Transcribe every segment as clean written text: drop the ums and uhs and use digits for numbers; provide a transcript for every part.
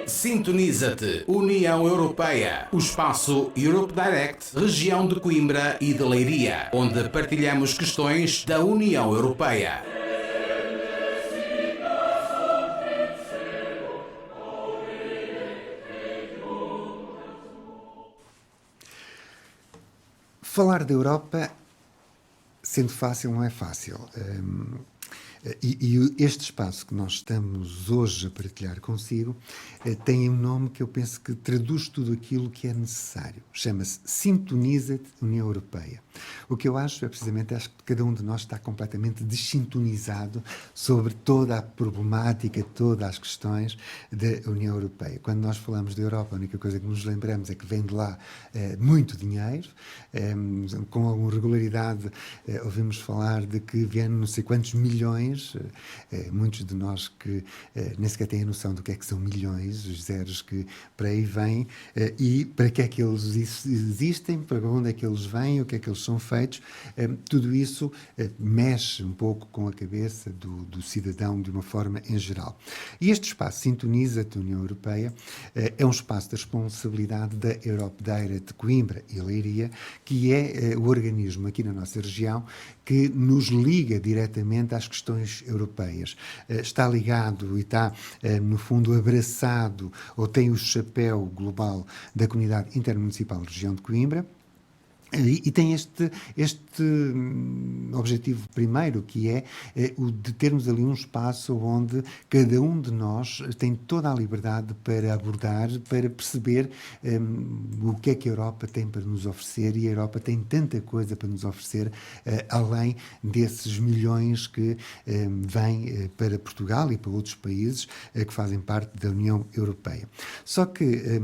Sintoniza-te, União Europeia, o espaço Europe Direct, região de Coimbra e de Leiria, onde partilhamos questões da União Europeia. Falar da Europa, sendo fácil, não é fácil. E este espaço que nós estamos hoje a partilhar consigo tem um nome que eu penso que traduz tudo aquilo que é necessário. Chama-se Sintoniza-te, União Europeia. O que eu acho é precisamente que cada um de nós está completamente desintonizado sobre toda a problemática, todas as questões da União Europeia. Quando nós falamos da Europa, a única coisa que nos lembramos é que vem de lá muito dinheiro, com alguma regularidade ouvimos falar de que vêm não sei quantos milhões. Muitos de nós que nem sequer têm a noção do que é que são milhões, os zeros que para aí vêm, e para que é que eles existem, para onde é que eles vêm, o que é que eles são feitos. Tudo isso mexe um pouco com a cabeça do cidadão de uma forma em geral. E este espaço, Sintoniza-te, União Europeia, é um espaço de responsabilidade da Europe Direct de Coimbra e Leiria, que é o organismo aqui na nossa região que nos liga diretamente às questões europeias. Está ligado e está, no fundo, abraçado, ou tem o chapéu global da Comunidade Intermunicipal de Região de Coimbra. E tem este objetivo primeiro, que é o de termos ali um espaço onde cada um de nós tem toda a liberdade para abordar, para perceber o que é que a Europa tem para nos oferecer, e a Europa tem tanta coisa para nos oferecer, além desses milhões que vêm para Portugal e para outros países que fazem parte da União Europeia. Só que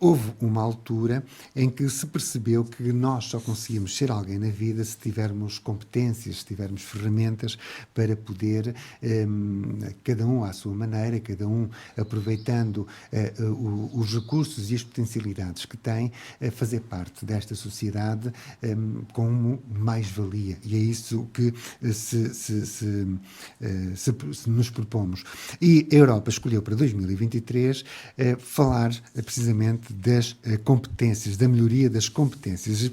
houve uma altura em que se percebeu que nós só conseguimos ser alguém na vida se tivermos competências, se tivermos ferramentas para poder, cada um à sua maneira, cada um aproveitando os recursos e as potencialidades que tem, fazer parte desta sociedade como mais-valia. E é isso que se nos propomos. E a Europa escolheu para 2023 falar precisamente das competências, da melhoria das competências.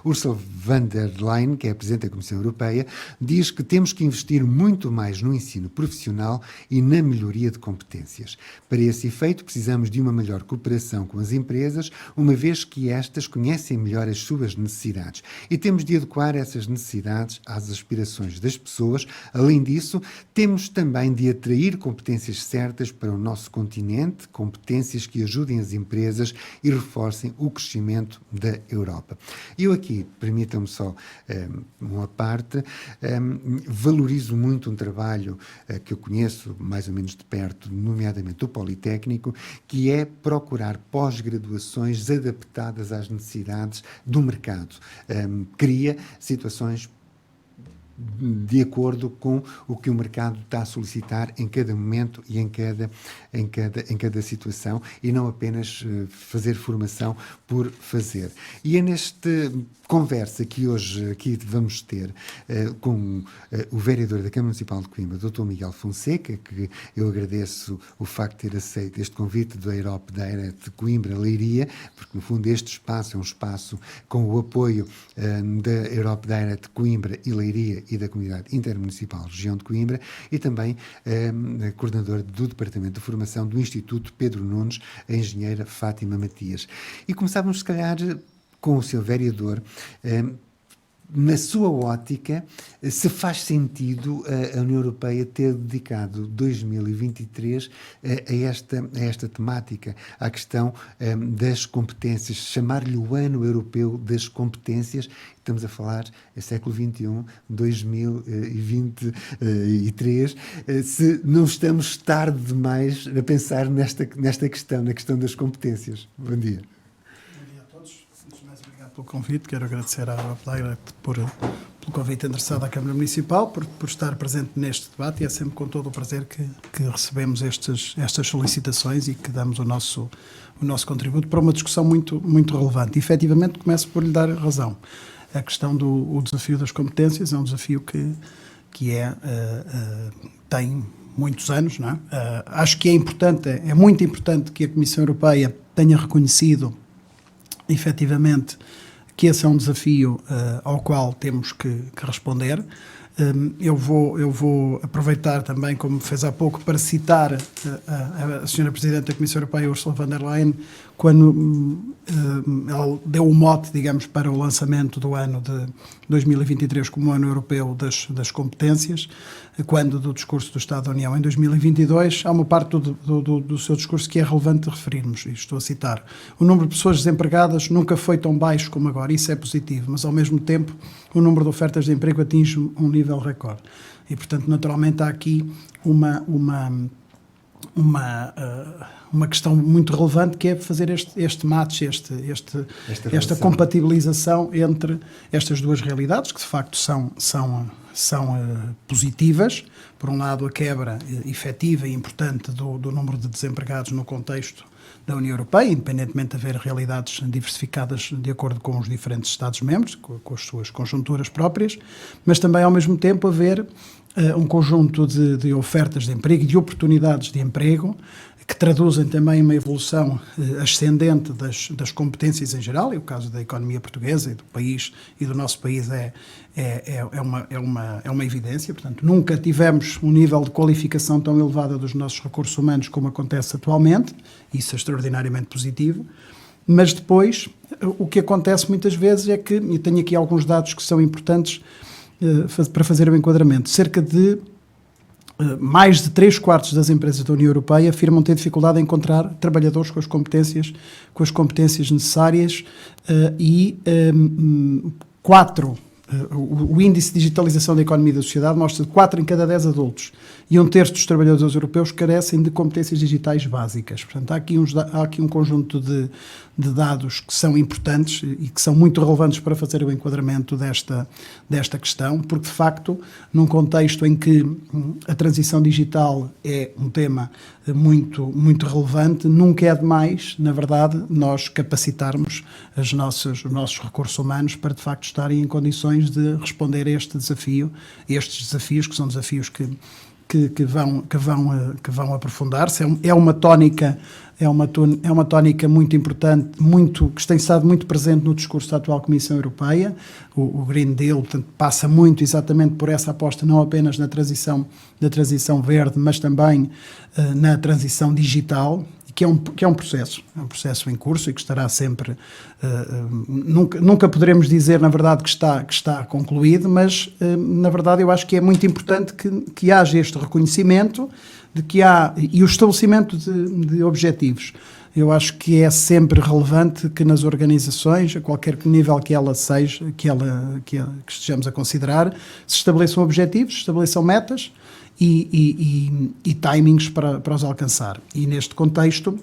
Ursula von der Leyen, que é a Presidente da Comissão Europeia, diz que temos que investir muito mais no ensino profissional e na melhoria de competências. Para esse efeito, precisamos de uma melhor cooperação com as empresas, uma vez que estas conhecem melhor as suas necessidades. E temos de adequar essas necessidades às aspirações das pessoas. Além disso, temos também de atrair competências certas para o nosso continente, competências que ajudem as empresas e reforcem o crescimento da Europa. Eu aqui, permitam-me só uma parte, valorizo muito um trabalho que eu conheço mais ou menos de perto, nomeadamente o Politécnico, que é procurar pós-graduações adaptadas às necessidades do mercado. Cria situações de acordo com o que o mercado está a solicitar em cada momento e em cada situação, e não apenas fazer formação por fazer. E é nesta conversa que hoje aqui vamos ter com o vereador da Câmara Municipal de Coimbra, Dr. Miguel Fonseca, que eu agradeço o facto de ter aceito este convite da Europe Direct de Coimbra Leiria, porque no fundo este espaço é um espaço com o apoio da Europe Direct de Coimbra e Leiria e da Comunidade Intermunicipal Região de Coimbra, e também coordenador do Departamento de Formação do Instituto Pedro Nunes, a engenheira Fátima Matias. E começávamos, se calhar, com o Sr. Vereador, na sua ótica, se faz sentido a União Europeia ter dedicado 2023 a esta temática, à questão das competências, chamar-lhe o Ano Europeu das Competências. Estamos a falar século XXI, 2023, se não estamos tarde demais a pensar nesta questão, na questão das competências. Bom dia. Pelo convite, quero agradecer à Europe Direct pelo convite endereçado à Câmara Municipal, por estar presente neste debate, e é sempre com todo o prazer que recebemos estas solicitações e que damos o nosso contributo para uma discussão muito, muito relevante. E, efetivamente, começo por lhe dar razão. A questão do desafio das competências é um desafio que tem muitos anos, não é? Acho que é muito importante que a Comissão Europeia tenha reconhecido efetivamente que esse é um desafio ao qual temos que responder. Eu vou aproveitar também, como fez há pouco, para citar a Sra. Presidente da Comissão Europeia, Ursula von der Leyen, quando ela deu o mote, digamos, para o lançamento do ano de 2023 como ano europeu das competências, quando do discurso do Estado da União em 2022, há uma parte do seu discurso que é relevante referirmos, e estou a citar: o número de pessoas desempregadas nunca foi tão baixo como agora, isso é positivo, mas ao mesmo tempo o número de ofertas de emprego atinge um nível recorde. E, portanto, naturalmente há aqui uma questão muito relevante, que é fazer este match, esta compatibilização entre estas duas realidades, que de facto são positivas. Por um lado, a quebra efetiva e importante do número de desempregados no contexto da União Europeia, independentemente de haver realidades diversificadas de acordo com os diferentes Estados-membros, com as suas conjunturas próprias, mas também, ao mesmo tempo, haver um conjunto de ofertas de emprego e de oportunidades de emprego que traduzem também uma evolução ascendente das competências em geral, e o caso da economia portuguesa e do país e do nosso país é uma evidência. Portanto, nunca tivemos um nível de qualificação tão elevado dos nossos recursos humanos como acontece atualmente, isso é extraordinariamente positivo, mas depois o que acontece muitas vezes é que, e tenho aqui alguns dados que são importantes para fazer o enquadramento, cerca de mais de 3/4 das empresas da União Europeia afirmam ter dificuldade em encontrar trabalhadores com as competências necessárias, e o índice de digitalização da economia e da sociedade mostra que 4 em cada 10 adultos e 1/3 dos trabalhadores europeus carecem de competências digitais básicas. Portanto, há aqui um conjunto de dados que são importantes e que são muito relevantes para fazer o enquadramento desta questão, porque, de facto, num contexto em que a transição digital é um tema muito, muito relevante, nunca é demais, na verdade, nós capacitarmos os nossos recursos humanos para, de facto, estarem em condições de responder a estes desafios, que são desafios que vão aprofundar-se. É uma tónica muito importante, que tem estado muito presente no discurso da atual Comissão Europeia. O Green Deal, portanto, passa muito exatamente por essa aposta, não apenas na transição verde, mas também na transição digital, que é um processo em curso e que estará sempre, nunca poderemos dizer, na verdade, que está concluído, mas, na verdade, eu acho que é muito importante que haja este reconhecimento de que e o estabelecimento de objetivos. Eu acho que é sempre relevante que nas organizações, a qualquer nível que ela seja, que estejamos a considerar, se estabeleçam objetivos, se estabeleçam metas e timings para os alcançar. E neste contexto,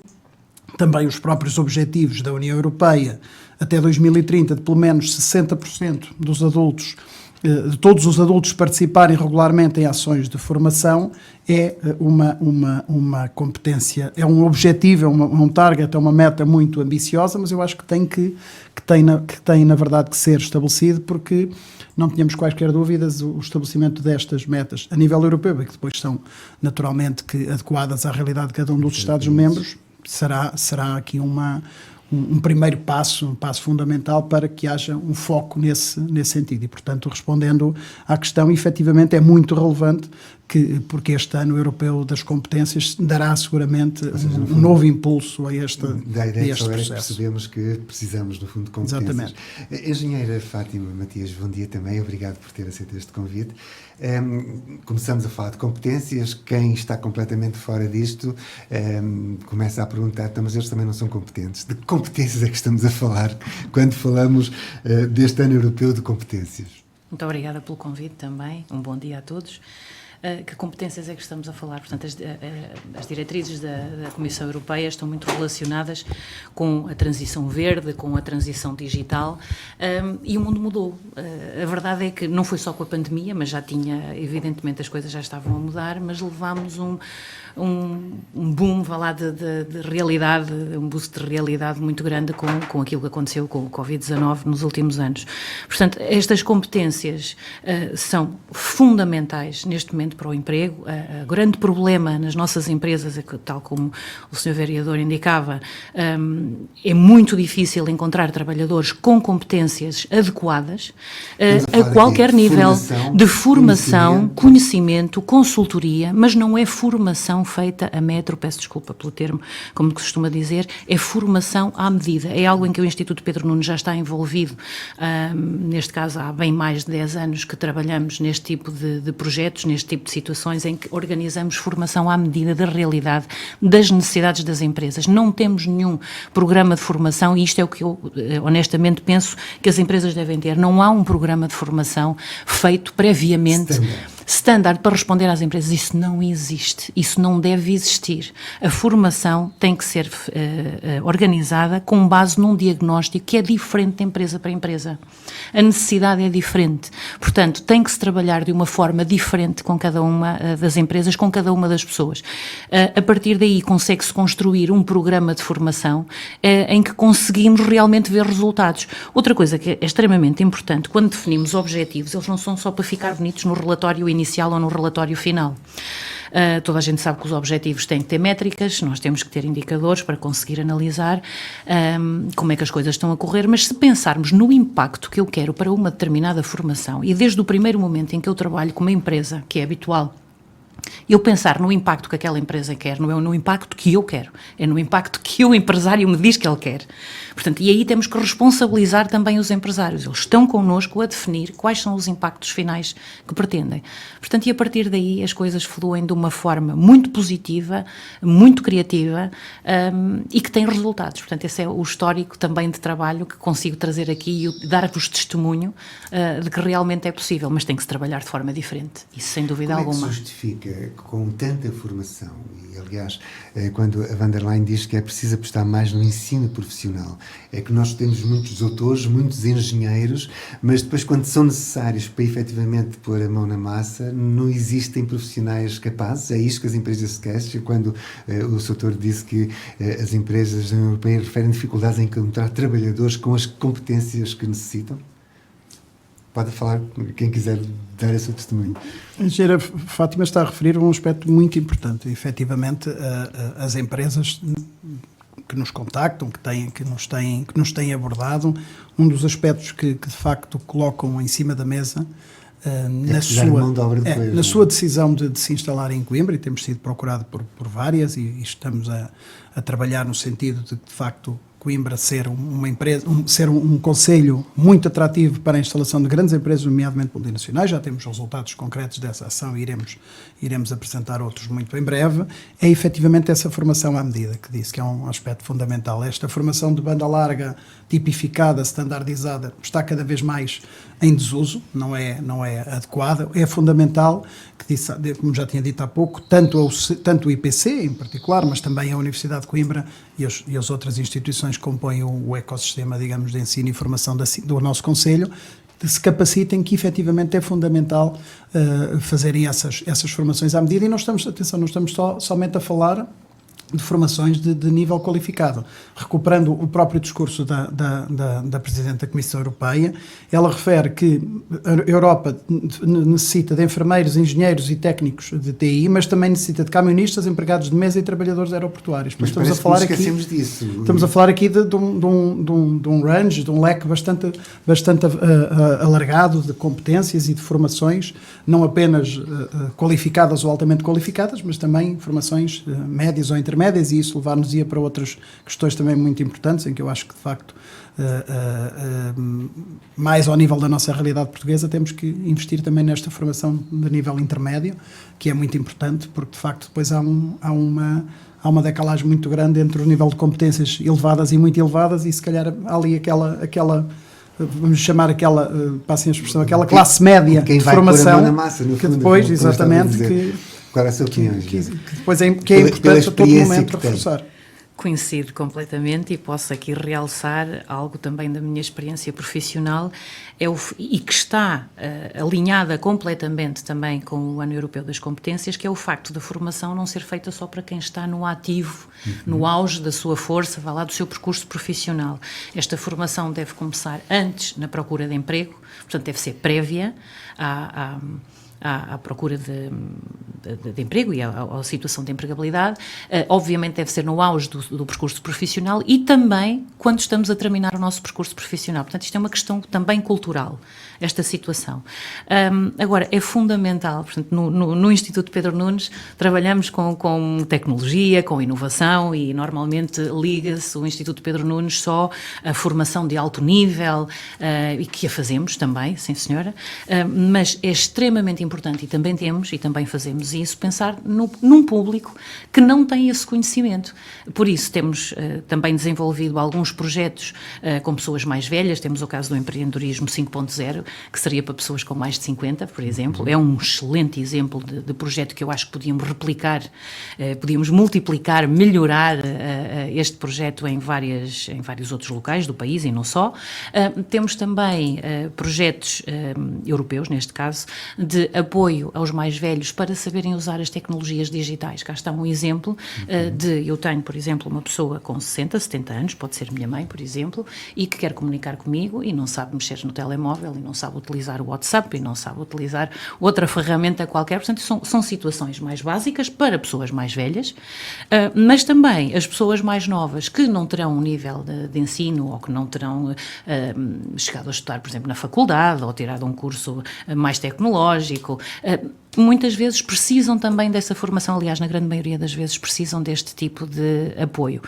também os próprios objetivos da União Europeia até 2030, de pelo menos 60% dos adultos, de todos os adultos participarem regularmente em ações de formação, é uma competência, é um objetivo, é um target, é uma meta muito ambiciosa, mas eu acho que tem na verdade que ser estabelecido, porque não tínhamos quaisquer dúvidas, o estabelecimento destas metas a nível europeu, e que depois são naturalmente adequadas à realidade de cada um dos Estados-membros, será aqui um primeiro passo, um passo fundamental para que haja um foco nesse sentido. E, portanto, respondendo à questão, efetivamente é muito relevante, porque este ano europeu das competências dará seguramente um novo impulso a este processo. Percebemos que precisamos, no fundo, de competências. Exatamente. Engenheira Fátima Matias, bom dia também, obrigado por ter aceito este convite. Começamos a falar de competências. Quem está completamente fora disto começa a perguntar, mas eles também não são competentes. De que competências é que estamos a falar quando falamos deste ano europeu de competências? Muito obrigada pelo convite também, um bom dia a todos. Que competências é que estamos a falar? Portanto, as diretrizes da Comissão Europeia estão muito relacionadas com a transição verde, com a transição digital, e o mundo mudou. A verdade é que não foi só com a pandemia, mas evidentemente as coisas já estavam a mudar, mas levámos um boom, vá lá, de realidade, um boost de realidade muito grande com aquilo que aconteceu com o Covid-19 nos últimos anos. Portanto, estas competências são fundamentais neste momento efetivamente para o emprego. O grande problema nas nossas empresas, tal como o Sr. Vereador indicava, é muito difícil encontrar trabalhadores com competências adequadas a qualquer nível de formação, conhecimento, consultoria, mas não é formação feita a metro, peço desculpa pelo termo, como costuma dizer, é formação à medida. É algo em que o Instituto Pedro Nuno já está envolvido, neste caso há bem mais de 10 anos que trabalhamos neste tipo de projetos, neste tipo de situações em que organizamos formação à medida da realidade, das necessidades das empresas. Não temos nenhum programa de formação, e isto é o que eu honestamente penso que as empresas devem ter. Não há um programa de formação feito previamente, standard para responder às empresas. Isso não existe, isso não deve existir. A formação tem que ser organizada com base num diagnóstico que é diferente de empresa para empresa. A necessidade é diferente, portanto tem que se trabalhar de uma forma diferente com cada uma das empresas, com cada uma das pessoas. A partir daí consegue-se construir um programa de formação em que conseguimos realmente ver resultados. Outra coisa que é extremamente importante, quando definimos objetivos, eles não são só para ficar bonitos no relatório inicial ou no relatório final. Toda a gente sabe que os objetivos têm que ter métricas, nós temos que ter indicadores para conseguir analisar como é que as coisas estão a correr, mas se pensarmos no impacto que eu quero para uma determinada formação, e desde o primeiro momento em que eu trabalho com uma empresa, que é habitual, eu pensar no impacto que aquela empresa quer, não é no impacto que eu quero, é no impacto que o empresário me diz que ele quer. Portanto, e aí temos que responsabilizar também os empresários. Eles estão connosco a definir quais são os impactos finais que pretendem. Portanto, e a partir daí as coisas fluem de uma forma muito positiva, muito criativa e que tem resultados. Portanto, esse é o histórico também de trabalho que consigo trazer aqui e dar-vos testemunho de que realmente é possível, mas tem que se trabalhar de forma diferente. Isso sem dúvida alguma. Como é que se justifica com tanta formação? E, aliás, quando a van der Leyen diz que é preciso apostar mais no ensino profissional, é que nós temos muitos doutores, muitos engenheiros, mas depois quando são necessários para efetivamente pôr a mão na massa, não existem profissionais capazes. É isto que as empresas se queixam quando o Sr. disse que as empresas da União Europeia referem dificuldades em encontrar trabalhadores com as competências que necessitam? Pode falar, quem quiser dar esse testemunho. A engenheira Fátima está a referir a um aspecto muito importante. Efetivamente, as empresas que nos contactam, que nos têm abordado, um dos aspectos que de facto colocam em cima da mesa na sua decisão de se instalar em Coimbra, e temos sido procurado por várias, e estamos a trabalhar no sentido de facto Coimbra ser uma empresa, ser um concelho muito atrativo para a instalação de grandes empresas, nomeadamente multinacionais. Já temos resultados concretos dessa ação e iremos apresentar outros muito em breve. É efetivamente essa formação à medida, que disse que é um aspecto fundamental. Esta formação de banda larga, tipificada, standardizada, está cada vez mais em desuso, não é adequada. É fundamental, que disse, como já tinha dito há pouco, tanto o IPC em particular, mas também a Universidade de Coimbra e as outras instituições que compõem o ecossistema, digamos, de ensino e formação do nosso concelho, se capacitem, que efetivamente é fundamental fazerem essas formações à medida. E não estamos somente a falar de formações de nível qualificado. Recuperando o próprio discurso da Presidente da Comissão Europeia, ela refere que a Europa necessita de enfermeiros, engenheiros e técnicos de TI, mas também necessita de camionistas, empregados de mesa e trabalhadores aeroportuários. Mas estamos a falar aqui de um range, de um leque bastante alargado de competências e de formações, não apenas qualificadas ou altamente qualificadas, mas também formações médias ou intermédias, e isso levar-nos-ia para outras questões também muito importantes, em que eu acho que, de facto, mais ao nível da nossa realidade portuguesa, temos que investir também nesta formação de nível intermédio, que é muito importante, porque, de facto, depois há uma decalagem muito grande entre o nível de competências elevadas e muito elevadas, e se calhar há ali aquela vamos chamar passem a expressão, aquela classe média de formação, na massa, no fundo, que depois, exatamente, qual é a sua opinião? Que depois é importante a todo momento reforçar. Coincido completamente, e posso aqui realçar algo também da minha experiência profissional, e que está alinhada completamente também com o Ano Europeu das Competências, que é o facto da formação não ser feita só para quem está no ativo, no auge da sua força, vá lá, do seu percurso profissional. Esta formação deve começar antes na procura de emprego, portanto deve ser prévia à procura de emprego e à situação de empregabilidade. Obviamente deve ser no auge do percurso profissional e também quando estamos a terminar o nosso percurso profissional. Portanto, isto é uma questão também cultural, esta situação. Agora, é fundamental, portanto, no Instituto Pedro Nunes trabalhamos com tecnologia, com inovação e normalmente liga-se o Instituto Pedro Nunes só à formação de alto nível e que a fazemos também, sim senhora, mas é extremamente importante e também fazemos isso, pensar num público que não tem esse conhecimento. Por isso temos também desenvolvido alguns projetos com pessoas mais velhas, temos o caso do empreendedorismo 5.0, que seria para pessoas com mais de 50, por exemplo. É um excelente exemplo de projeto que eu acho que podíamos replicar, podíamos multiplicar, melhorar este projeto em vários outros locais do país e não só. Temos também projetos europeus, neste caso, de apoio aos mais velhos para saberem usar as tecnologias digitais. Cá está um exemplo eu tenho, por exemplo, uma pessoa com 60, 70 anos, pode ser minha mãe, por exemplo, e que quer comunicar comigo e não sabe mexer no telemóvel e não sabe utilizar o WhatsApp e não sabe utilizar outra ferramenta qualquer. Portanto, são situações mais básicas para pessoas mais velhas, mas também as pessoas mais novas que não terão um nível de ensino ou que não terão chegado a estudar, por exemplo, na faculdade ou tirado um curso mais tecnológico, muitas vezes precisam também dessa formação, aliás, na grande maioria das vezes precisam deste tipo de apoio.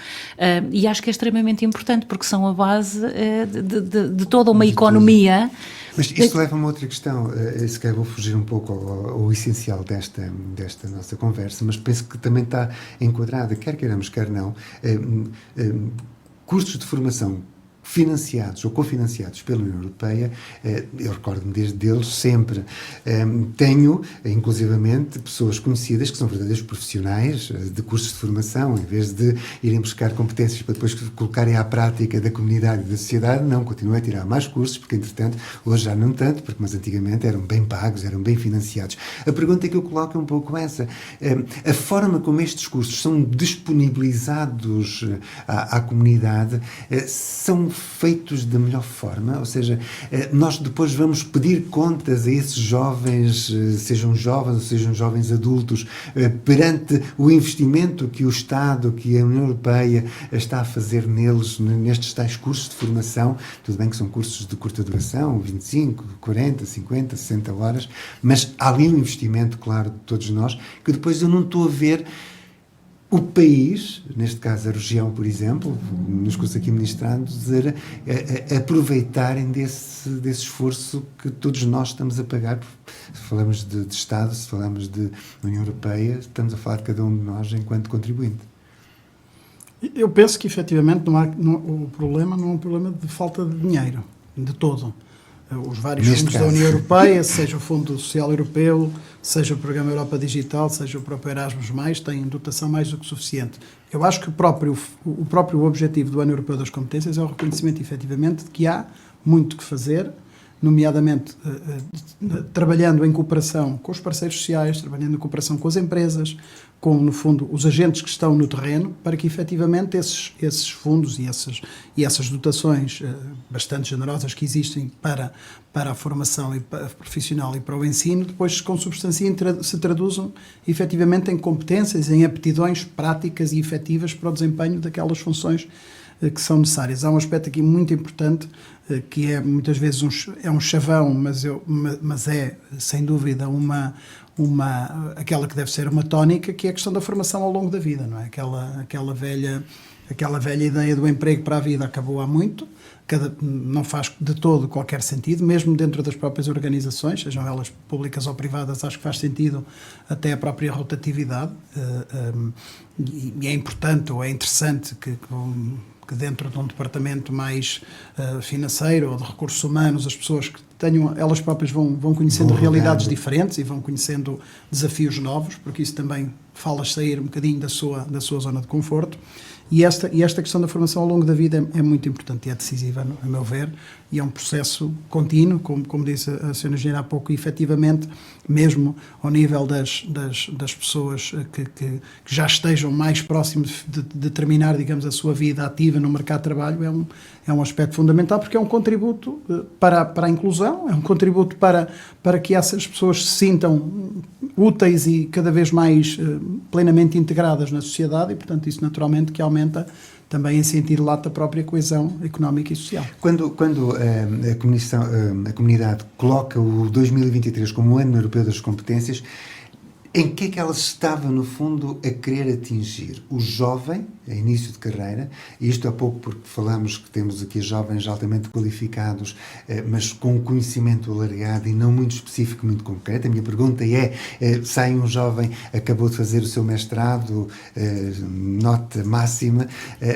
E acho que é extremamente importante porque são a base de toda uma economia. Mas isto leva-me a outra questão, se calhar vou fugir um pouco ao essencial desta nossa conversa, mas penso que também está enquadrada, quer queiramos, quer não, cursos de formação financiados ou cofinanciados pela União Europeia, eu recordo-me desde eles sempre. Tenho, inclusivamente, pessoas conhecidas que são verdadeiros profissionais de cursos de formação, em vez de irem buscar competências para depois colocarem à prática da comunidade e da sociedade, não, continuam a tirar mais cursos, porque, entretanto, hoje já não tanto, mas antigamente eram bem pagos, eram bem financiados. A pergunta que eu coloco é um pouco essa. A forma como estes cursos são disponibilizados à comunidade são feitos da melhor forma, ou seja, nós depois vamos pedir contas a esses jovens, sejam jovens adultos, perante o investimento que o Estado, que a União Europeia está a fazer neles, nestes tais cursos de formação. Tudo bem que são cursos de curta duração, 25, 40, 50, 60 horas, mas há ali um investimento, claro, de todos nós, que depois eu não estou a ver o país, neste caso a região, por exemplo, nos cursos aqui ministrados, a aproveitarem desse esforço que todos nós estamos a pagar. Se falamos de Estado, se falamos de União Europeia, estamos a falar de cada um de nós enquanto contribuinte. Eu penso que, efetivamente, o problema não é um problema de falta de dinheiro, de todo. Os vários fundos da União Europeia, seja o Fundo Social Europeu, seja o Programa Europa Digital, seja o próprio Erasmus+, têm dotação mais do que suficiente. Eu acho que o próprio objetivo do Ano Europeu das Competências é o reconhecimento, efetivamente, de que há muito que fazer, nomeadamente trabalhando em cooperação com os parceiros sociais, trabalhando em cooperação com as empresas, com, no fundo, os agentes que estão no terreno, para que, efetivamente, esses fundos e essas dotações bastante generosas que existem para a formação profissional e para o ensino, depois se consubstanciem, se traduzam, efetivamente, em competências, em aptidões práticas e efetivas para o desempenho daquelas funções que são necessárias. Há um aspecto aqui muito importante, que é muitas vezes um chavão, mas é, sem dúvida, aquela que deve ser uma tónica, que é a questão da formação ao longo da vida, não é? Aquela velha ideia do emprego para a vida acabou há muito, não faz de todo qualquer sentido, mesmo dentro das próprias organizações, sejam elas públicas ou privadas, acho que faz sentido até a própria rotatividade, e é importante ou é interessante que dentro de um departamento mais financeiro ou de recursos humanos, as pessoas que elas próprias vão conhecendo realidades diferentes e vão conhecendo desafios novos, porque isso também faz sair um bocadinho da sua zona de conforto. E esta questão da formação ao longo da vida é muito importante e é decisiva, a meu ver, e é um processo contínuo, como disse a Sra. Engenheira há pouco, e efetivamente, mesmo ao nível das pessoas que já estejam mais próximos de terminar, digamos, a sua vida ativa no mercado de trabalho, é um aspecto fundamental, porque é um contributo para a inclusão, é um contributo para que essas pessoas se sintam úteis e cada vez mais plenamente integradas na sociedade, e, portanto, isso naturalmente que aumenta também em sentido lato a própria coesão económica e social. Quando a comunidade coloca o 2023 como o Ano Europeu das Competências, em que é que ela estava, no fundo, a querer atingir? O jovem, a início de carreira, e isto há pouco porque falamos que temos aqui jovens altamente qualificados, mas com um conhecimento alargado e não muito específico, muito concreto. A minha pergunta sai um jovem, acabou de fazer o seu mestrado, nota máxima,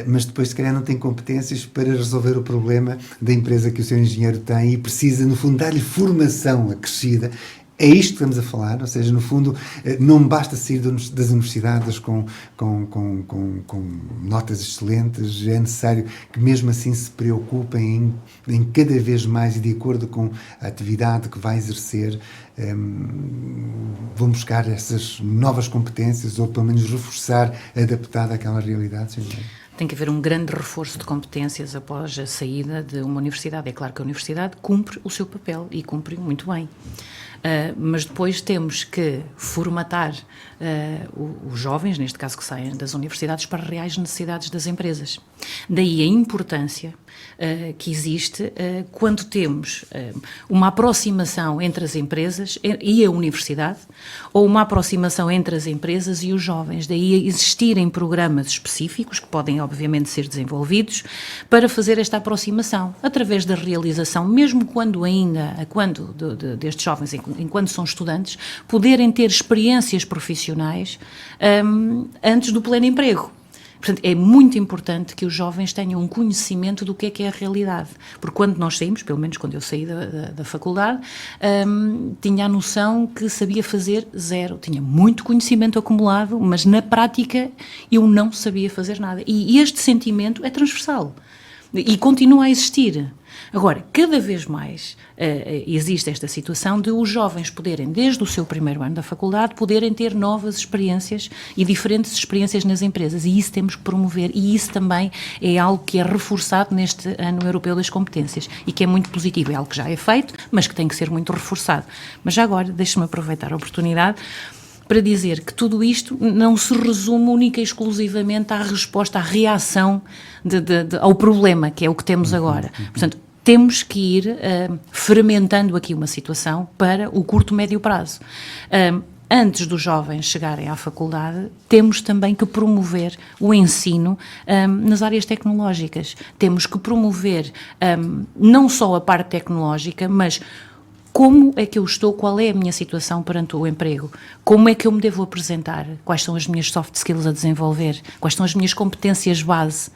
mas depois, se calhar, não tem competências para resolver o problema da empresa que o seu engenheiro tem e precisa, no fundo, dar-lhe formação acrescida. É isto que estamos a falar, ou seja, no fundo, não basta sair das universidades com notas excelentes, é necessário que mesmo assim se preocupem em cada vez mais e de acordo com a atividade que vai exercer, vão buscar essas novas competências ou pelo menos reforçar, adaptada àquela realidade, sim. Tem que haver um grande reforço de competências após a saída de uma universidade. É claro que a universidade cumpre o seu papel e cumpre muito bem. Mas depois temos que formatar os jovens, neste caso que saem das universidades, para reais necessidades das empresas. Daí a importância que existe quando temos uma aproximação entre as empresas e a universidade, ou uma aproximação entre as empresas e os jovens. Daí existirem programas específicos, que podem obviamente ser desenvolvidos, para fazer esta aproximação, através da realização, mesmo quando destes jovens, enquanto são estudantes, poderem ter experiências profissionais antes do pleno emprego. Portanto, é muito importante que os jovens tenham um conhecimento do que é a realidade. Porque quando nós saímos, pelo menos quando eu saí da faculdade, tinha a noção que sabia fazer zero. Tinha muito conhecimento acumulado, mas na prática eu não sabia fazer nada. E este sentimento é transversal e continua a existir. Agora, cada vez mais existe esta situação de os jovens poderem, desde o seu primeiro ano da faculdade, poderem ter novas experiências e diferentes experiências nas empresas, e isso temos que promover, e isso também é algo que é reforçado neste Ano Europeu das Competências e que é muito positivo, é algo que já é feito, mas que tem que ser muito reforçado. Mas já agora, deixe-me aproveitar a oportunidade para dizer que tudo isto não se resume única e exclusivamente à resposta, à reação ao problema, que é o que temos agora. Portanto, temos que ir fermentando aqui uma situação para o curto, médio prazo. Antes dos jovens chegarem à faculdade, temos também que promover o ensino nas áreas tecnológicas. Temos que promover não só a parte tecnológica, mas como é que eu estou, qual é a minha situação perante o emprego, como é que eu me devo apresentar, quais são as minhas soft skills a desenvolver, quais são as minhas competências base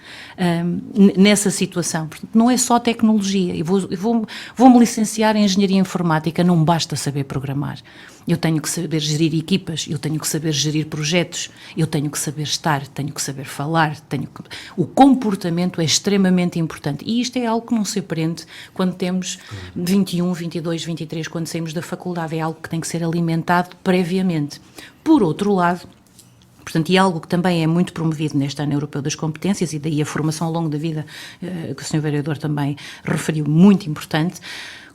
nessa situação. Portanto, não é só tecnologia, vou-me licenciar em Engenharia Informática, não basta saber programar. Eu tenho que saber gerir equipas, eu tenho que saber gerir projetos, eu tenho que saber estar, tenho que saber falar, o comportamento é extremamente importante, e isto é algo que não se aprende quando temos 21, 22, 23, quando saímos da faculdade, é algo que tem que ser alimentado previamente. Por outro lado, portanto, e algo que também é muito promovido neste Ano Europeu das Competências, e daí a formação ao longo da vida, que o Sr. Vereador também referiu, muito importante.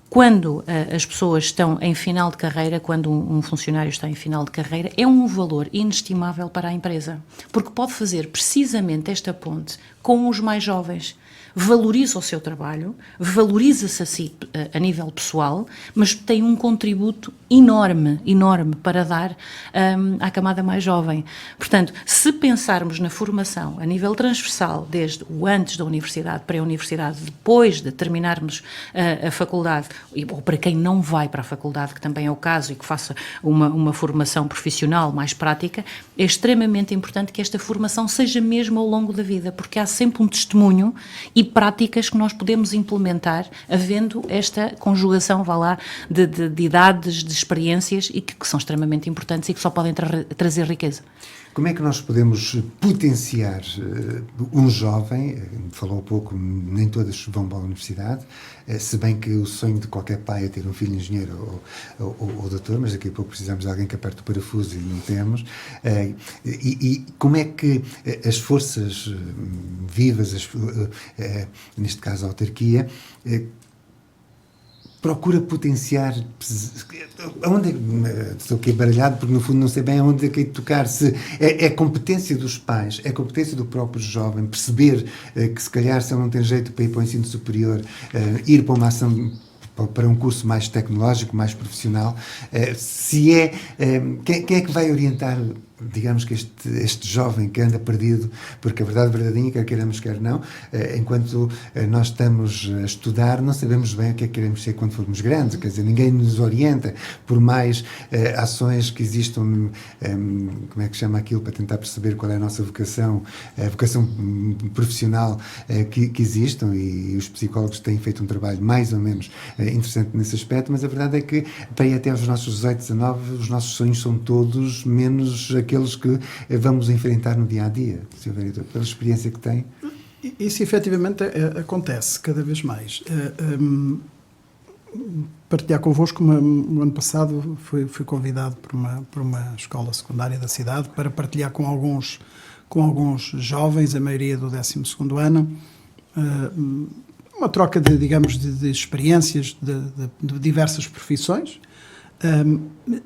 Quando as pessoas estão em final de carreira, quando um funcionário está em final de carreira, é um valor inestimável para a empresa, porque pode fazer precisamente esta ponte com os mais jovens. Valoriza o seu trabalho, valoriza-se a si a nível pessoal, mas tem um contributo enorme para dar à camada mais jovem. Portanto, se pensarmos na formação a nível transversal, desde o antes da universidade, pré-universidade, depois de terminarmos a faculdade, ou para quem não vai para a faculdade, que também é o caso, e que faça uma formação profissional mais prática, é extremamente importante que esta formação seja mesmo ao longo da vida, porque há sempre um testemunho e práticas que nós podemos implementar, havendo esta conjugação, de idades, de experiências, e que são extremamente importantes e que só podem trazer riqueza. como é que nós podemos potenciar um jovem, falou há pouco, nem todas vão para a universidade, se bem que o sonho de qualquer pai é ter um filho engenheiro ou doutor, mas daqui a pouco precisamos de alguém que aperte o parafuso e não temos. E como é que as forças vivas, neste caso a autarquia, procura potenciar onde estou aqui baralhado porque no fundo não sei bem onde é que é de tocar, se é competência dos pais, é competência do próprio jovem perceber que se calhar se ele não tem jeito para ir para o ensino superior, ir para uma ação, para um curso mais tecnológico, mais profissional, quem é que vai orientar, digamos que este jovem que anda perdido, porque a verdade verdadeira, quer queiramos, quer não, enquanto nós estamos a estudar, não sabemos bem o que é que queremos ser quando formos grandes, quer dizer, ninguém nos orienta, por mais ações que existam, como é que chama aquilo, para tentar perceber qual é a nossa vocação, a vocação profissional que existam, e os psicólogos têm feito um trabalho mais ou menos interessante nesse aspecto, mas a verdade é que para ir até aos nossos 18, 19, os nossos sonhos são todos menos aqueles que vamos enfrentar no dia-a-dia, Sr. Vereador, pela experiência que tem. Isso efetivamente acontece cada vez mais. Partilhar convosco, no ano passado fui convidado por uma escola secundária da cidade para partilhar com alguns jovens, a maioria do 12º ano, uma troca de experiências de diversas profissões.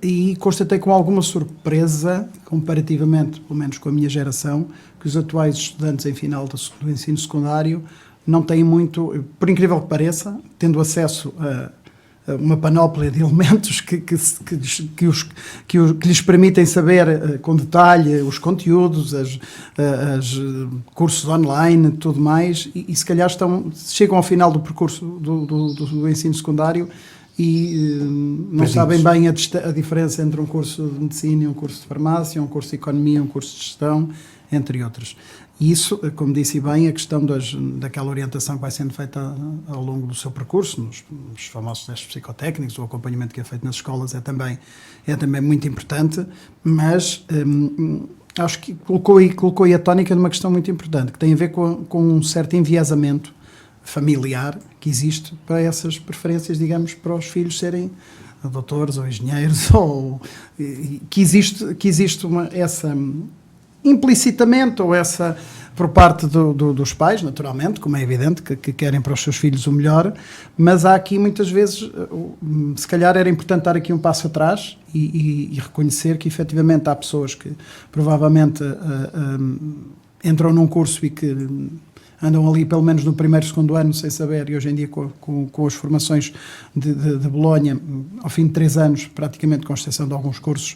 E constatei com alguma surpresa, comparativamente, pelo menos com a minha geração, que os atuais estudantes em final do ensino secundário não têm muito, por incrível que pareça, tendo acesso a uma panóplia de elementos que lhes permitem saber com detalhe os conteúdos, cursos online, tudo mais, e se calhar chegam ao final do percurso do ensino secundário e não sabem bem a diferença entre um curso de medicina e um curso de farmácia, um curso de economia, um curso de gestão, entre outros. E isso, como disse bem, a questão daquela orientação que vai sendo feita ao longo do seu percurso, nos famosos testes psicotécnicos, o acompanhamento que é feito nas escolas é também muito importante, mas acho que colocou aí a tónica numa questão muito importante, que tem a ver com um certo enviesamento familiar que existe para essas preferências, digamos, para os filhos serem doutores ou engenheiros, que existe essa implicitamente, ou essa por parte dos pais, naturalmente, como é evidente, que querem para os seus filhos o melhor, mas há aqui muitas vezes, se calhar era importante dar aqui um passo atrás e reconhecer que efetivamente há pessoas que provavelmente entram num curso e que andam ali pelo menos no primeiro, segundo ano sem saber, e hoje em dia com as formações de Bolonha, ao fim de 3 anos, praticamente com exceção de alguns cursos,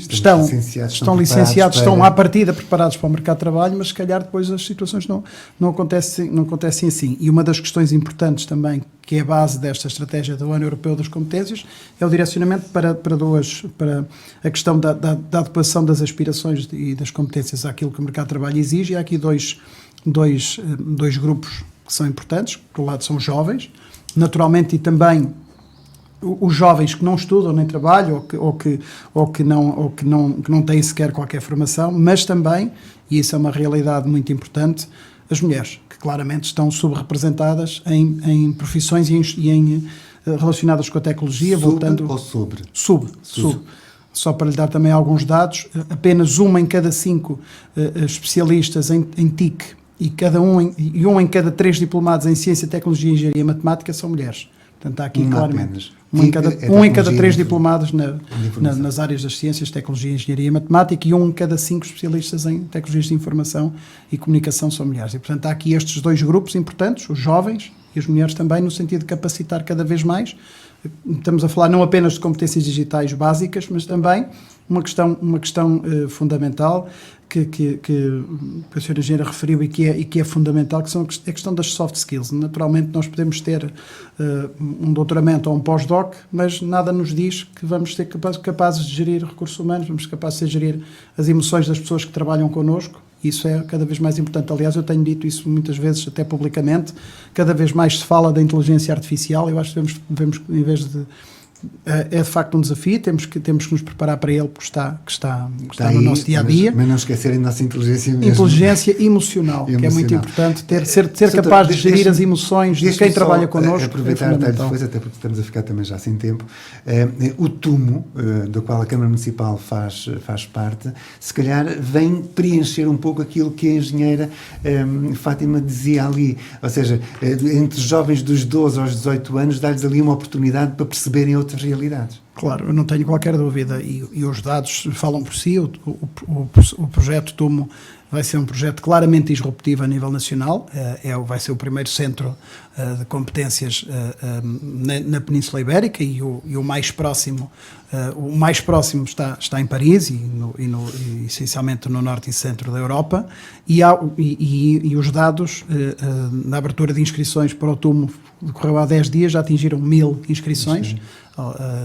estão licenciados, estão à partida preparados para o mercado de trabalho, mas se calhar depois as situações não acontecem assim. E uma das questões importantes também, que é a base desta estratégia do Ano Europeu das Competências, é o direcionamento para a questão da adequação das aspirações e das competências àquilo que o mercado de trabalho exige. E há aqui dois grupos que são importantes. Por um lado são os jovens, naturalmente, e também os jovens que não estudam nem trabalham ou que não têm sequer qualquer formação, mas também, e isso é uma realidade muito importante, as mulheres, que claramente estão subrepresentadas em profissões relacionadas com a tecnologia. Sobre? Sub. Só para lhe dar também alguns dados, apenas 1 em cada 5 especialistas em TIC e 1 em cada 3 diplomados em Ciência, Tecnologia, Engenharia e Matemática são mulheres. Portanto, há aqui claramente 1 em cada 3 diplomados nas áreas das ciências, tecnologia, engenharia e matemática, e 1 em cada 5 especialistas em tecnologias de informação e comunicação são mulheres. E, portanto, há aqui estes 2 grupos importantes, os jovens e as mulheres também, no sentido de capacitar cada vez mais. Estamos a falar não apenas de competências digitais básicas, mas também uma questão fundamental que a senhora engenheira referiu e que é fundamental, que são a questão das soft skills. Naturalmente nós podemos ter um doutoramento ou um pós-doc, mas nada nos diz que vamos ser capazes de gerir recursos humanos, vamos ser capazes de gerir as emoções das pessoas que trabalham connosco. Isso é cada vez mais importante. Aliás, eu tenho dito isso muitas vezes, até publicamente, cada vez mais se fala da inteligência artificial. Eu acho que devemos em vez de é de facto um desafio, temos que nos preparar para ele, porque está no nosso dia-a-dia. Mas não esquecerem da nossa inteligência mesmo. Inteligência emocional, que é muito importante, ser capaz de gerir as emoções de quem trabalha connosco. Aproveitar depois, até porque estamos a ficar também já sem tempo, o TUMO, do qual a Câmara Municipal faz parte, se calhar vem preencher um pouco aquilo que a engenheira Fátima dizia ali, ou seja, entre jovens dos 12 aos 18 anos, dar-lhes ali uma oportunidade para perceberem outras realidades. Claro, eu não tenho qualquer dúvida, e os dados falam por si. O projeto TUMO vai ser um projeto claramente disruptivo a nível nacional, vai ser o primeiro centro de competências na Península Ibérica, e o mais próximo está em Paris e essencialmente no norte e centro da Europa, e os dados na abertura de inscrições para o TUMO decorreu há 10 dias, já atingiram 1000 inscrições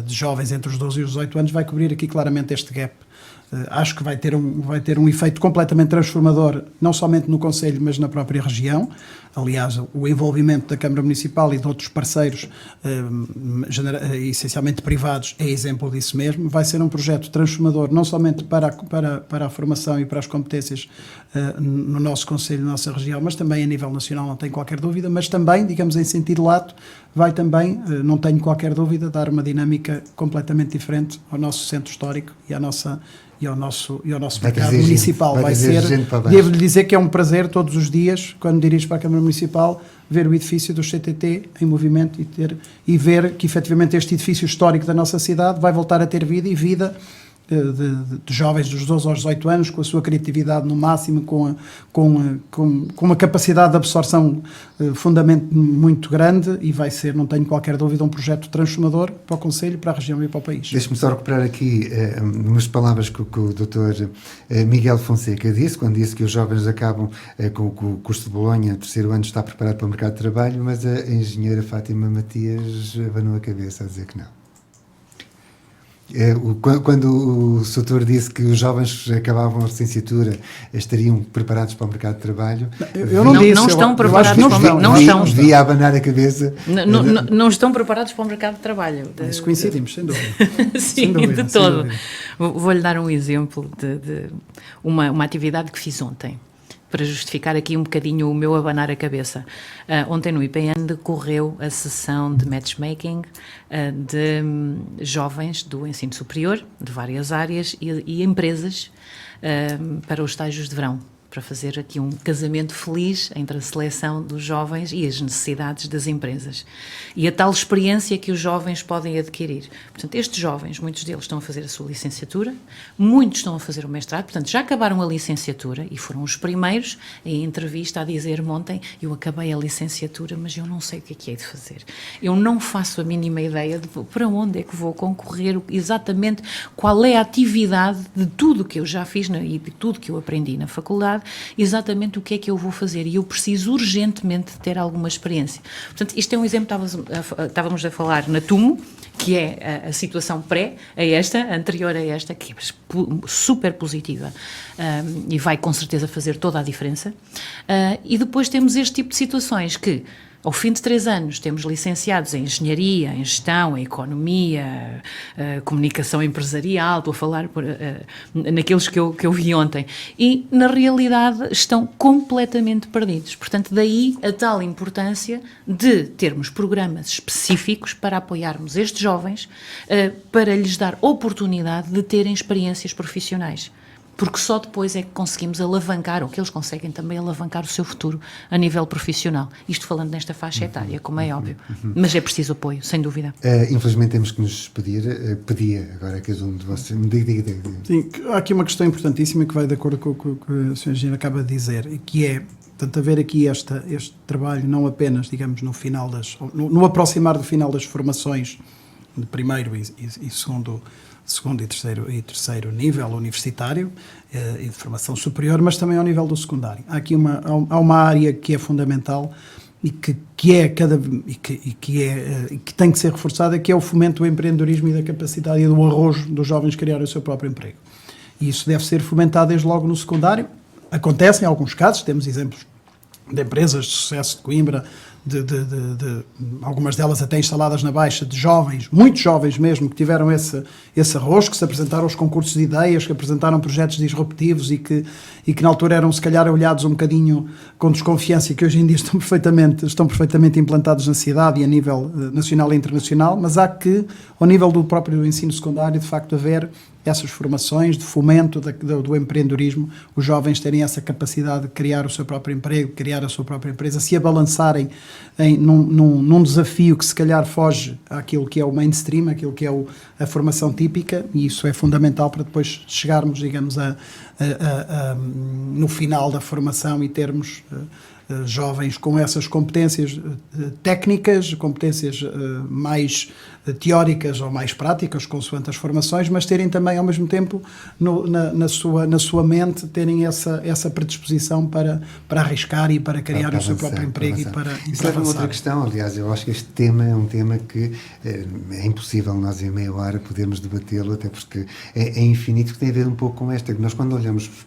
de jovens entre os 12 e os 18 anos, vai cobrir aqui claramente este gap. Acho que vai ter um efeito completamente transformador, não somente no Conselho, mas na própria região. Aliás, o envolvimento da Câmara Municipal e de outros parceiros, essencialmente privados, é exemplo disso mesmo. Vai ser um projeto transformador, não somente para a formação e para as competências no nosso Conselho, na nossa região, mas também a nível nacional, não tenho qualquer dúvida, mas também, digamos, em sentido lato, vai também, não tenho qualquer dúvida, dar uma dinâmica completamente diferente ao nosso centro histórico e ao nosso mercado municipal. Devo-lhe dizer que é um prazer todos os dias, quando me dirijo para a Câmara Municipal, ver o edifício do CTT em movimento e ver que efetivamente este edifício histórico da nossa cidade vai voltar a ter vida, e vida de jovens dos 12 aos 18 anos, com a sua criatividade no máximo, com uma capacidade de absorção fundamentalmente muito grande, e vai ser, não tenho qualquer dúvida, um projeto transformador para o Conselho, para a região e para o país. Deixe-me só recuperar aqui umas palavras que o Dr. Miguel Fonseca disse, quando disse que os jovens acabam com o curso de Bolonha, terceiro ano, está preparado para o mercado de trabalho, mas a engenheira Fátima Matias abanou a cabeça a dizer que não. Quando o Soutor disse que os jovens acabavam a licenciatura, estariam preparados para o mercado de trabalho, eu não disse. Não estão preparados para o mercado de trabalho. Devia abanar a cabeça. Não estão preparados para o mercado de trabalho. Isso coincidimos, sem dúvida. Sim, sem dúvida, de todo. Vou-lhe dar um exemplo de uma atividade que fiz ontem, para justificar aqui um bocadinho o meu abanar a cabeça. Ontem no IPN decorreu a sessão de matchmaking de jovens do ensino superior, de várias áreas, e empresas para os estágios de verão, para fazer aqui um casamento feliz entre a seleção dos jovens e as necessidades das empresas. E a tal experiência que os jovens podem adquirir. Portanto, estes jovens, muitos deles estão a fazer a sua licenciatura, muitos estão a fazer o mestrado, portanto, já acabaram a licenciatura e foram os primeiros em entrevista a dizer-me ontem: eu acabei a licenciatura, mas eu não sei o que é de fazer. Eu não faço a mínima ideia de para onde é que vou concorrer, exatamente qual é a atividade de tudo que eu já fiz e de tudo que eu aprendi na faculdade, exatamente o que é que eu vou fazer, e eu preciso urgentemente de ter alguma experiência. Portanto, isto é um exemplo, estávamos a falar na TUMO, que é a situação anterior a esta, que é super positiva e vai com certeza fazer toda a diferença. E depois temos este tipo de situações que, ao fim de 3 anos, temos licenciados em engenharia, em gestão, em economia, comunicação empresarial, estou a falar naqueles que eu vi ontem, e na realidade estão completamente perdidos. Portanto, daí a tal importância de termos programas específicos para apoiarmos estes jovens, para lhes dar oportunidade de terem experiências profissionais. Porque só depois é que conseguimos alavancar, ou que eles conseguem também alavancar o seu futuro a nível profissional. Isto falando nesta faixa etária, como é óbvio. Mas é preciso apoio, sem dúvida. Infelizmente temos que nos despedir. Pedia agora que um de vocês... Diga. Sim, há aqui uma questão importantíssima que vai de acordo com o que a Sra. Engenheira acaba de dizer, que é, portanto, haver aqui este trabalho não apenas, digamos, no aproximar do final das formações de primeiro e segundo e terceiro nível universitário e de formação superior, mas também ao nível do secundário. Há aqui uma área que é fundamental e que tem que ser reforçada, que é o fomento do empreendedorismo e da capacidade e do arrojo dos jovens criarem o seu próprio emprego. E isso deve ser fomentado desde logo no secundário. Acontece em alguns casos, temos exemplos de empresas de sucesso de Coimbra, algumas delas até instaladas na Baixa, de jovens, muitos jovens mesmo, que tiveram esse arrojo, que se apresentaram aos concursos de ideias, que apresentaram projetos disruptivos e que na altura eram se calhar olhados um bocadinho com desconfiança e que hoje em dia estão perfeitamente implantados na cidade e a nível nacional e internacional, mas há que, ao nível do próprio ensino secundário, de facto haver essas formações de fomento do empreendedorismo, os jovens terem essa capacidade de criar o seu próprio emprego, criar a sua própria empresa, se abalançarem num desafio que se calhar foge àquilo que é o mainstream, àquilo que é a formação típica, e isso é fundamental para depois chegarmos, digamos, no final da formação e termos jovens com essas competências técnicas, competências mais teóricas ou mais práticas, consoante as formações, mas terem também, ao mesmo tempo, na sua mente, terem essa predisposição para arriscar e para criar o seu próprio emprego e para Isso leva a uma outra questão, aliás, eu acho que este tema é um tema que é impossível nós em meia hora podermos debatê-lo, até porque é infinito, que tem a ver um pouco com esta, que nós quando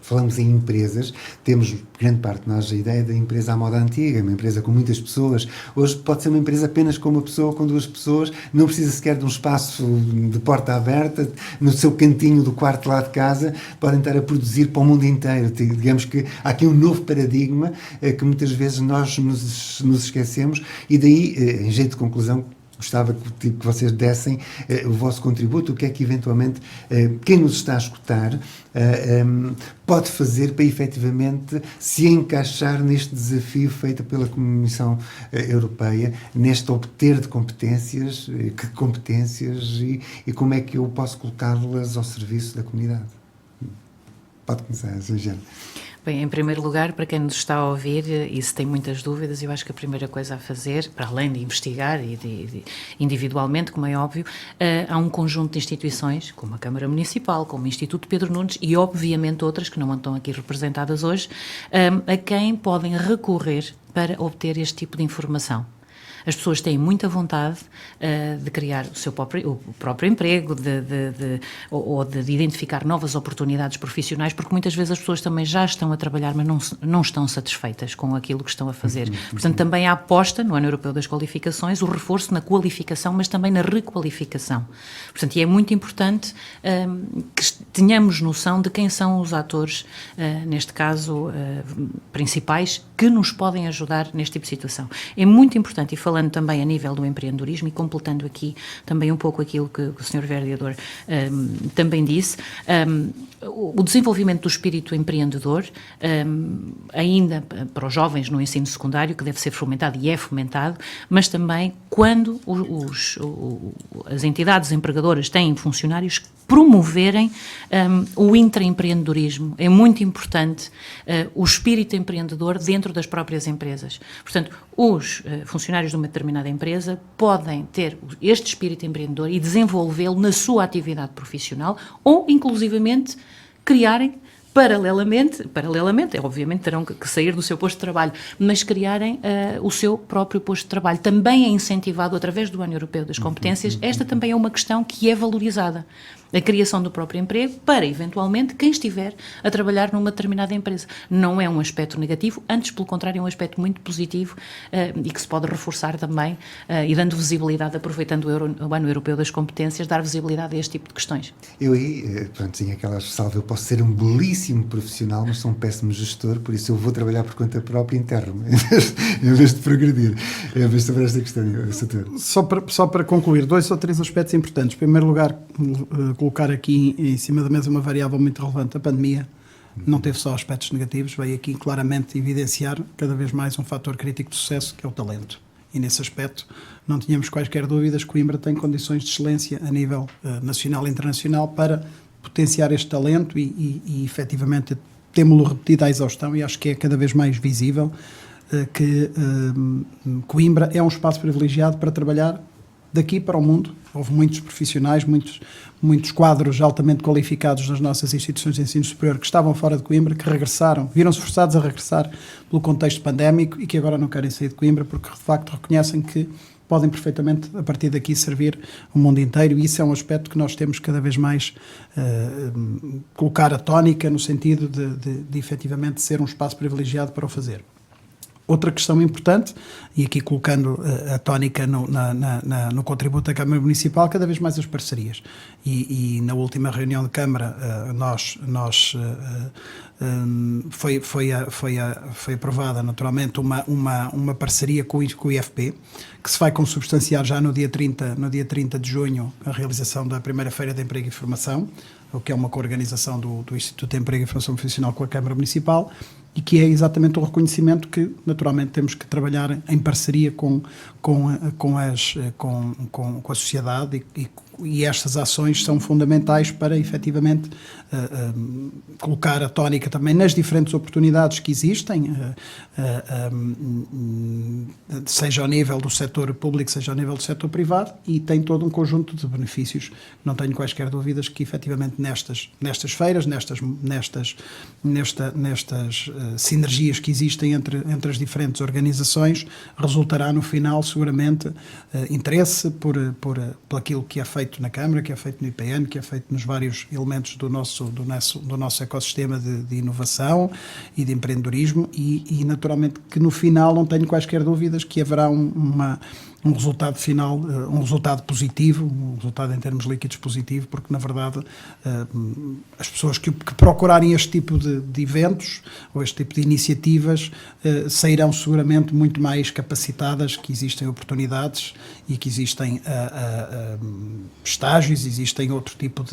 falamos em empresas, temos grande parte de nós a ideia da empresa à moda antiga, uma empresa com muitas pessoas. Hoje pode ser uma empresa apenas com uma pessoa, com duas pessoas, não precisa sequer de um espaço de porta aberta, no seu cantinho do quarto lá de casa, podem estar a produzir para o mundo inteiro. Digamos que há aqui um novo paradigma que muitas vezes nós nos esquecemos, e daí, em jeito de conclusão, gostava que vocês dessem o vosso contributo, o que é que eventualmente quem nos está a escutar pode fazer para efetivamente se encaixar neste desafio feito pela Comissão Europeia, neste obter de competências, que competências e como é que eu posso colocá-las ao serviço da comunidade. Pode começar, Sra. Jana. Bem, em primeiro lugar, para quem nos está a ouvir e se tem muitas dúvidas, eu acho que a primeira coisa a fazer, para além de investigar e individualmente, como é óbvio, há um conjunto de instituições, como a Câmara Municipal, como o Instituto Pedro Nunes e, obviamente, outras que não estão aqui representadas hoje, a quem podem recorrer para obter este tipo de informação. As pessoas têm muita vontade de criar o próprio emprego ou de identificar novas oportunidades profissionais, porque muitas vezes as pessoas também já estão a trabalhar, mas não estão satisfeitas com aquilo que estão a fazer. Portanto, também há aposta no Ano Europeu das Qualificações, o reforço na qualificação, mas também na requalificação. Portanto, e é muito importante que tenhamos noção de quem são os atores, neste caso, principais, que nos podem ajudar neste tipo de situação. É muito importante, e falando também a nível do empreendedorismo e completando aqui também um pouco aquilo que o Sr. Vereador também disse, o desenvolvimento do espírito empreendedor, ainda para os jovens no ensino secundário, que deve ser fomentado e é fomentado, mas também quando as entidades empregadoras têm funcionários promoverem o intraempreendedorismo. É muito importante o espírito empreendedor dentro das próprias empresas. Portanto, os funcionários de uma determinada empresa podem ter este espírito empreendedor e desenvolvê-lo na sua atividade profissional ou, inclusivamente, criarem paralelamente, obviamente terão que sair do seu posto de trabalho, mas criarem o seu próprio posto de trabalho. Também é incentivado através do Ano Europeu das Competências. Esta também é uma questão que é valorizada. A criação do próprio emprego para, eventualmente, quem estiver a trabalhar numa determinada empresa. Não é um aspecto negativo, antes, pelo contrário, é um aspecto muito positivo e que se pode reforçar também e dando visibilidade, aproveitando o Ano Europeu das Competências, dar visibilidade a este tipo de questões. Eu aí, pronto, tinha aquela ressalva, eu posso ser um belíssimo profissional, mas sou um péssimo gestor, por isso eu vou trabalhar por conta própria e enterro-me, em vez de progredir. Sobre esta questão, Sator. Só para concluir, 2 ou 3 aspectos importantes. Em primeiro lugar, colocar aqui em cima da mesa uma variável muito relevante. A pandemia não teve só aspectos negativos, veio aqui claramente evidenciar cada vez mais um fator crítico de sucesso, que é o talento. E nesse aspecto não tínhamos quaisquer dúvidas que Coimbra tem condições de excelência a nível nacional e internacional para potenciar este talento e efetivamente temos-lo repetido à exaustão, e acho que é cada vez mais visível que Coimbra é um espaço privilegiado para trabalhar daqui para o mundo. Houve muitos profissionais, muitos quadros altamente qualificados nas nossas instituições de ensino superior que estavam fora de Coimbra, que regressaram, viram-se forçados a regressar pelo contexto pandémico e que agora não querem sair de Coimbra porque, de facto, reconhecem que podem perfeitamente, a partir daqui, servir o mundo inteiro, e isso é um aspecto que nós temos cada vez mais colocar a tónica no sentido de efetivamente ser um espaço privilegiado para o fazer. Outra questão importante, e aqui colocando a tónica no contributo da Câmara Municipal, cada vez mais as parcerias. E na última reunião de Câmara foi aprovada naturalmente uma parceria com o IFP, que se vai consubstanciar já no dia 30 de junho, a realização da primeira Feira de Emprego e Formação, o que é uma coorganização do Instituto de Emprego e Formação Profissional com a Câmara Municipal, e que é exatamente o reconhecimento que, naturalmente, temos que trabalhar em parceria com a sociedade e estas ações são fundamentais para, efetivamente, colocar a tónica também nas diferentes oportunidades que existem, seja ao nível do setor público, seja ao nível do setor privado, e tem todo um conjunto de benefícios. Não tenho quaisquer dúvidas que, efetivamente, nestas feiras, nestas sinergias que existem entre as diferentes organizações, resultará no final, seguramente, interesse por aquilo que é feito na Câmara, que é feito no IPN, que é feito nos vários elementos do nosso ecossistema de inovação e de empreendedorismo, e naturalmente que no final não tenho quaisquer dúvidas que haverá um resultado final, um resultado positivo, um resultado em termos líquidos positivo, porque na verdade as pessoas que procurarem este tipo de eventos ou este tipo de iniciativas sairão seguramente muito mais capacitadas, que existem oportunidades e que existem estágios, existem outro tipo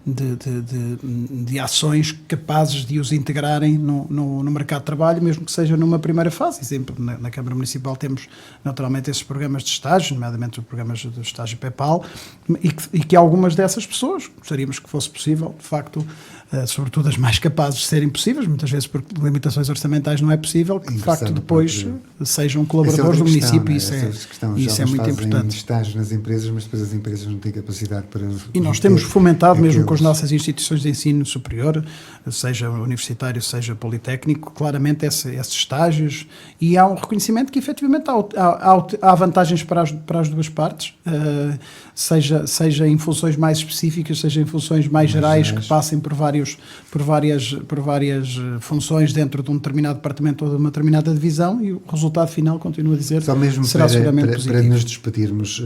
de ações capazes de os integrarem no mercado de trabalho, mesmo que seja numa primeira fase. Exemplo, na Câmara Municipal temos naturalmente esses programas de estágio, nomeadamente os programas de estágio PEPAL, e que algumas dessas pessoas gostaríamos que fosse possível, de facto, sobretudo as mais capazes de serem possíveis, muitas vezes por limitações orçamentais não é possível, que de facto depois sejam colaboradores do município, e isso é muito importante. Estágio nas empresas, mas depois as empresas não têm capacidade para... E nós temos fomentado, mesmo com as nossas instituições de ensino superior, seja universitário, seja politécnico, claramente esses estágios, e há um reconhecimento que efetivamente há vantagens para as duas partes, seja em funções mais específicas, seja em funções mais gerais, que passem por várias funções dentro de um determinado departamento ou de uma determinada divisão, e o resultado final, continuo a dizer, só mesmo será seguramente positivo. Para nos despedirmos,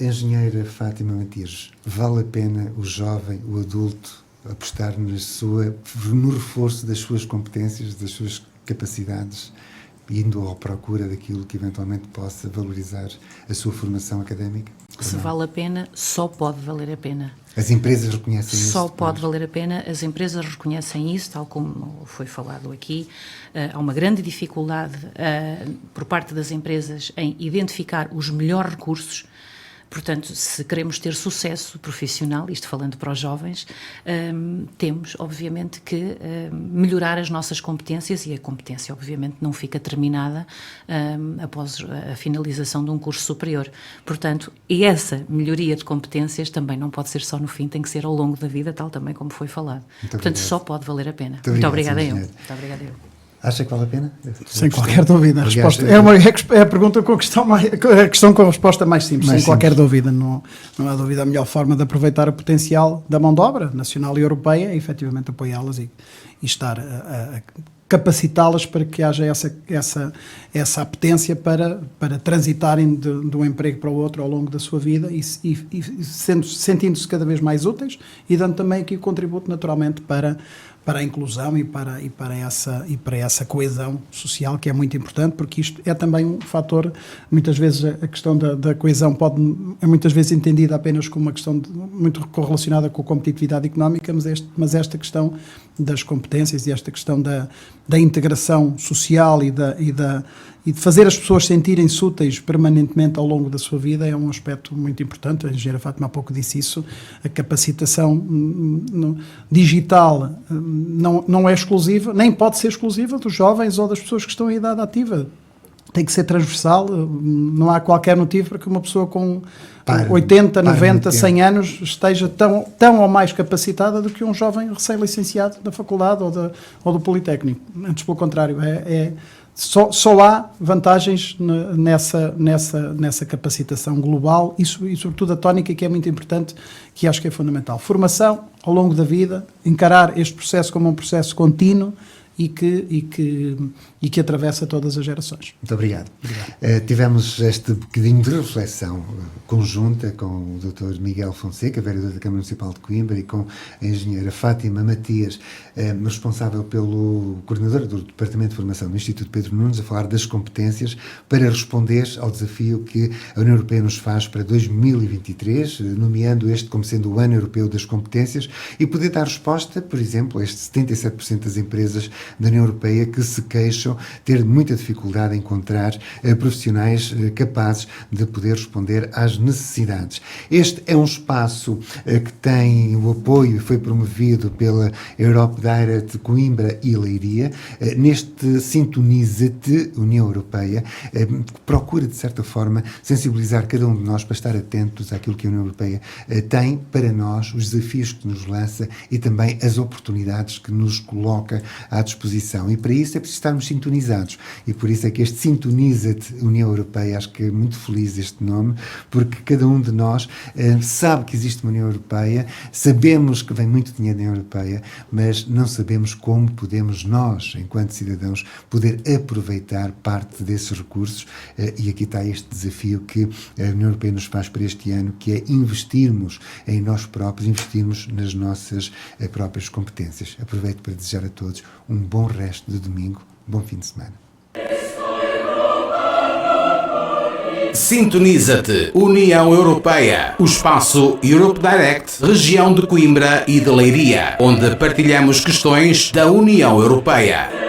engenheira Fátima Matias, vale a pena o jovem, o adulto, apostar no reforço das suas competências, das suas capacidades, indo à procura daquilo que eventualmente possa valorizar a sua formação académica? Se vale a pena, só pode valer a pena. As empresas reconhecem isso? Só pode valer a pena, as empresas reconhecem isso, tal como foi falado aqui. Há uma grande dificuldade por parte das empresas em identificar os melhores recursos. Portanto, se queremos ter sucesso profissional, isto falando para os jovens, temos, obviamente, que melhorar as nossas competências, e a competência, obviamente, não fica terminada após a finalização de um curso superior. Portanto, e essa melhoria de competências também não pode ser só no fim, tem que ser ao longo da vida, tal também como foi falado. Portanto, só pode valer a pena. Muito obrigada eu. Muito obrigada eu. Acha que vale a pena? Sem qualquer dúvida. A resposta é a pergunta com a questão com a resposta mais simples. Sem qualquer dúvida. Não há dúvida. A melhor forma de aproveitar o potencial da mão de obra nacional e europeia é efetivamente apoiá-las e estar a capacitá-las para que haja essa apetência para transitarem de um emprego para o outro ao longo da sua vida e sentindo-se cada vez mais úteis e dando também aqui o contributo naturalmente para a inclusão e para essa coesão social, que é muito importante, porque isto é também um fator, muitas vezes a questão da coesão é muitas vezes entendida apenas como uma questão muito correlacionada com a competitividade económica, mas esta questão das competências e esta questão da integração social e de fazer as pessoas sentirem-se úteis permanentemente ao longo da sua vida é um aspecto muito importante. A engenheira Fátima há pouco disse isso. A capacitação digital não é exclusiva, nem pode ser exclusiva dos jovens ou das pessoas que estão em idade ativa. Tem que ser transversal, não há qualquer motivo para que uma pessoa com 80, 90, 100 anos esteja tão ou mais capacitada do que um jovem recém-licenciado da faculdade ou do Politécnico. Antes, pelo contrário, só há vantagens nessa capacitação global e sobretudo a tónica, que é muito importante, que acho que é fundamental. Formação ao longo da vida, encarar este processo como um processo contínuo e que atravessa todas as gerações. Muito obrigado. Tivemos este bocadinho de reflexão conjunta com o Dr. Miguel Fonseca, vereador da Câmara Municipal de Coimbra, e com a engenheira Fátima Matias, responsável pelo coordenador do Departamento de Formação do Instituto Pedro Nunes, a falar das competências para responder ao desafio que a União Europeia nos faz para 2023, nomeando este como sendo o Ano Europeu das Competências, e poder dar resposta, por exemplo, a estes 77% das empresas da União Europeia que se queixam ter muita dificuldade em encontrar profissionais capazes de poder responder às necessidades. Este é um espaço que tem o apoio e foi promovido pela Europe Direct Coimbra e Leiria. Neste Sintoniza-te União Europeia, procura, de certa forma, sensibilizar cada um de nós para estar atentos àquilo que a União Europeia tem para nós, os desafios que nos lança e também as oportunidades que nos coloca à disposição. E para isso é preciso estarmos sintonizados. E por isso é que este Sintoniza-te União Europeia, acho que é muito feliz este nome, porque cada um de nós sabe que existe uma União Europeia, sabemos que vem muito dinheiro da União Europeia, mas não sabemos como podemos nós, enquanto cidadãos, poder aproveitar parte desses recursos, e aqui está este desafio que a União Europeia nos faz para este ano, que é investirmos em nós próprios, investirmos nas nossas próprias competências. Aproveito para desejar a todos um bom resto de domingo, bom fim de semana. Sintoniza-te União Europeia, o espaço Europe Direct, região de Coimbra e de Leiria, onde partilhamos questões da União Europeia.